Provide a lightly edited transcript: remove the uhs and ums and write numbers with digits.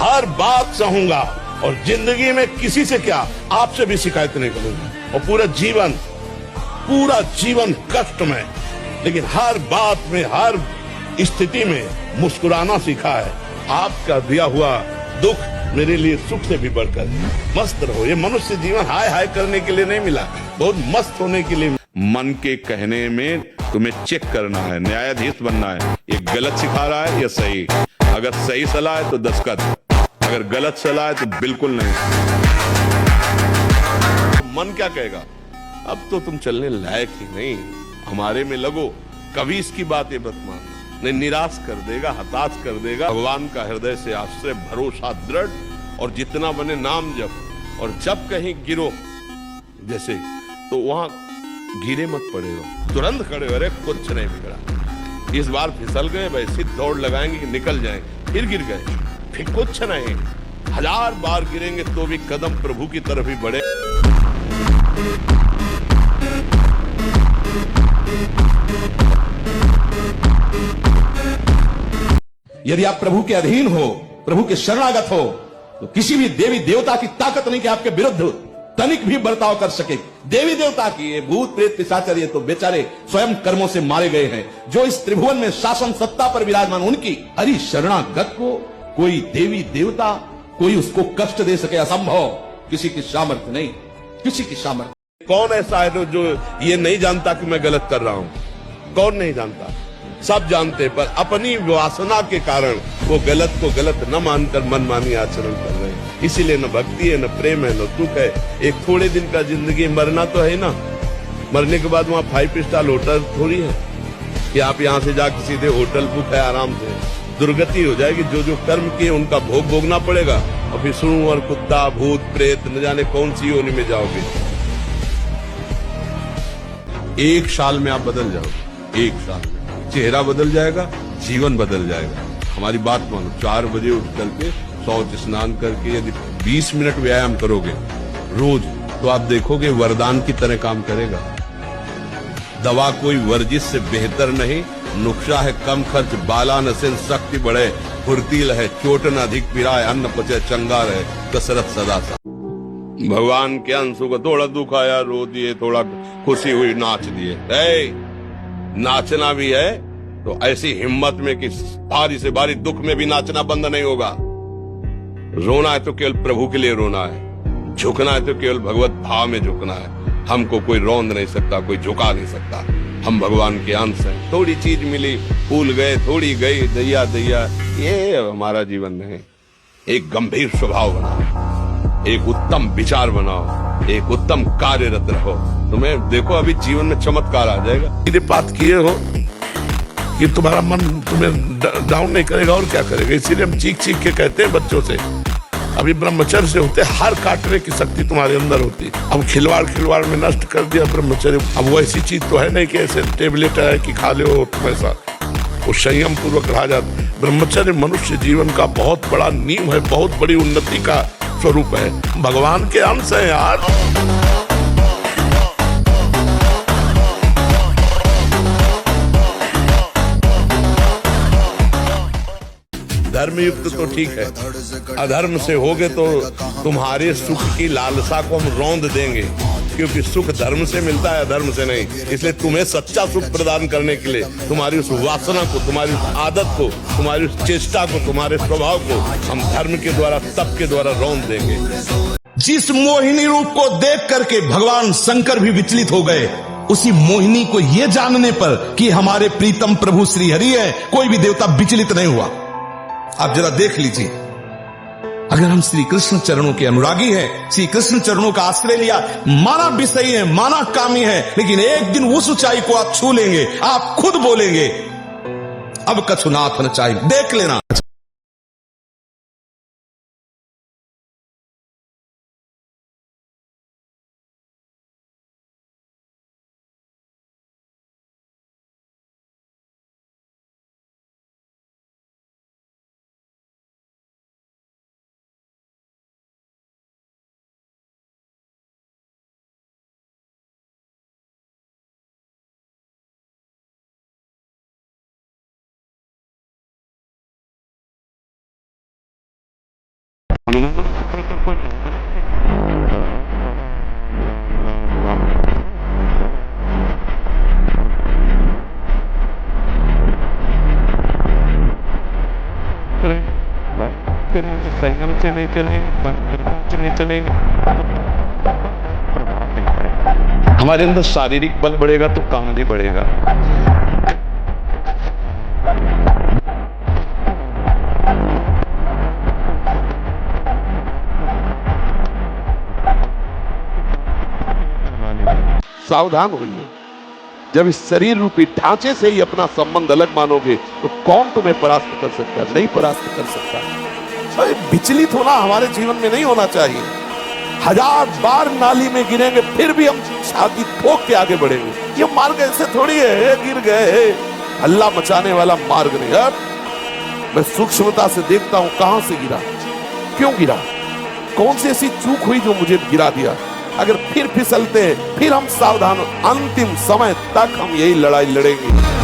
हर बात सहूंगा और जिंदगी में किसी से क्या, आपसे भी शिकायत नहीं करूंगा। और पूरा जीवन कष्ट में, लेकिन हर बात में, हर स्थिति में मुस्कुराना सीखा है। आपका दिया हुआ दुख मेरे लिए सुख से भी बढ़कर। मस्त रहो। ये मनुष्य जीवन हाय हाय करने के लिए नहीं मिला, बहुत मस्त होने के लिए। मन के कहने में तुम्हें चेक करना है, न्यायाधीश बनना है। ये गलत सिखा रहा है या सही? अगर सही सलाह है तो दस्तखत, अगर गलत सलाह है तो बिल्कुल नहीं। मन क्या कहेगा? अब तो तुम चलने लायक ही नहीं, हमारे में लगो। कभी इसकी बात ये मत मानना, नहीं निराश कर देगा, हताश कर देगा। भगवान का हृदय से आश्रय, भरोसा दृढ़, और जितना बने नाम जप। और जब कहीं गिरो जैसे, तो वहां गिरे मत पड़े रहो, तुरंत खड़े हो, अरे कुछ नहीं बिगड़ा। इस बार फिसल गए, वैसी दौड़ लगाएंगे कि निकल जाएंगे, फिर गिर गए, फिर कुछ नहीं। 1000 बार गिरेंगे तो भी कदम प्रभु की तरफ ही बढ़े। यदि आप प्रभु के अधीन हो, प्रभु के शरणागत हो, तो किसी भी देवी देवता की ताकत नहीं कि आपके विरुद्ध तनिक भी बर्ताव कर सके। देवी देवता की, ये भूत प्रेत पिशाच, ये तो बेचारे स्वयं कर्मों से मारे गए हैं। जो इस त्रिभुवन में शासन सत्ता पर विराजमान, उनकी हरि शरणागत को कोई देवी देवता, कोई उसको कष्ट दे सके, असंभव। किसी की सामर्थ्य नहीं, किसी की सामर्थ्य। कौन ऐसा है जो ये नहीं जानता कि मैं गलत कर रहा हूं? कौन नहीं जानता? सब जानते, पर अपनी वासना के कारण वो गलत को गलत न मानकर मनमानी आचरण कर रहे हैं। इसीलिए न भक्ति है, न प्रेम है, न सुख है। एक थोड़े दिन का जिंदगी, मरना तो है ना। मरने के बाद वहां 5 स्टार होटल थोड़ी है कि आप यहां से जाकर सीधे होटल बुक है, आराम से। दुर्गति हो जाएगी। जो जो कर्म किए उनका भोग भोगना पड़ेगा, और फिर सुअर, कुत्ता, भूत प्रेत, न जाने कौन सी योनि में जाओगे। 1 साल में आप बदल जाओगे, 1 साल में चेहरा बदल जाएगा, जीवन बदल जाएगा। हमारी बात मानो, 4 बजे उठ करके शौच स्नान करके यदि 20 मिनट व्यायाम करोगे रोज, तो आप देखोगे वरदान की तरह काम करेगा। दवा कोई वर्जिश से बेहतर नहीं। नुस्खा है कम खर्च, बाला नसेन शक्ति बढ़े, फुर्तील है चोट न अधिक पिराए, अन्न पचे चंगा रहे, कसरत सदा सा। भगवान के अंशों को थोड़ा दुख आया, रो दिए, थोड़ा खुशी हुई, नाच दिए। नाचना भी है तो ऐसी हिम्मत में कि बारी से बारी दुख में भी नाचना बंद नहीं होगा। रोना है तो केवल प्रभु के लिए रोना है, झुकना है तो केवल भगवत भाव में झुकना है। हमको कोई रौंद नहीं सकता, कोई झुका नहीं सकता। हम भगवान के अंश हैं। थोड़ी चीज मिली, फूल गए, थोड़ी गई, दैया दैया, ये हमारा जीवन नहीं। एक गंभीर स्वभाव बनाओ, एक उत्तम विचार बनाओ, एक उत्तम कार्यरत रहो। तुम्हें देखो अभी जीवन में चमत्कार आ जाएगा। मेरे बात किए हो कि तुम्हारा मन तुम्हें डाउन नहीं करेगा, और क्या करेगा। इसीलिए हम चीख चीख के कहते हैं बच्चों से, अभी ब्रह्मचर्य से होते, हार काटने की शक्ति तुम्हारे अंदर होती। अब खिलवाड़ में नष्ट कर दिया ब्रह्मचर्य। अब वो ऐसी चीज तो है नहीं कि ऐसे टेबलेट है कि खा ले हो तुम, ऐसा वो संयम पूर्वक रहा जाता। ब्रह्मचर्य मनुष्य जीवन का बहुत बड़ा नींव है, बहुत बड़ी उन्नति का स्वरूप है। भगवान के अंश है यार। धर्मयुक्त तो ठीक है, अधर्म से होगे तो तुम्हारे सुख की लालसा को हम रौंद देंगे, क्योंकि सुख धर्म से मिलता है, अधर्म से नहीं। इसलिए तुम्हें सच्चा सुख प्रदान करने के लिए तुम्हारी उस वासना को, तुम्हारी उस आदत को, तुम्हारी उस चेष्टा को, तुम्हारे स्वभाव को हम धर्म के द्वारा, तप के द्वारा रौंद देंगे। जिस मोहिनी रूप को देख करके भगवान शंकर भी विचलित हो गए, उसी मोहिनी को यह जानने पर कि हमारे प्रीतम प्रभु श्री हरि है, कोई भी देवता विचलित नहीं हुआ। आप जरा देख लीजिए, अगर हम श्री कृष्ण चरणों के अनुरागी हैं, श्री कृष्ण चरणों का आश्रय लिया, माना विषयी है, माना कामी है, लेकिन एक दिन उस ऊंचाई को आप छू लेंगे, आप खुद बोलेंगे अब कछुनाथ न चाहिए। देख लेना। हमारे अंदर शारीरिक बल बढ़ेगा तो काम भी बढ़ेगा। सावधान होइए, जब इस शरीर रूपी ढांचे से ही अपना संबंध अलग मानोगे तो कौन तुम्हें परास्त कर सकता है? नहीं परास्त कर सकता। अरे विचलित होना हमारे जीवन में नहीं होना चाहिए। 1000 बार नाली में गिरेंगे फिर भी हम छाती ठोक के आगे बढ़ेंगे। ये मार्ग ऐसे थोड़ी है गिर गए हल्ला मचाने वाला मार्ग नहीं है। मैं सूक्ष्मता से देखता हूं कहां से गिरा, क्यों गिरा, कौन सी ऐसी चूक हुई जो मुझे गिरा दिया। अगर फिर फिसलते हैं फिर हम सावधान, अंतिम समय तक हम यही लड़ाई लड़ेंगे।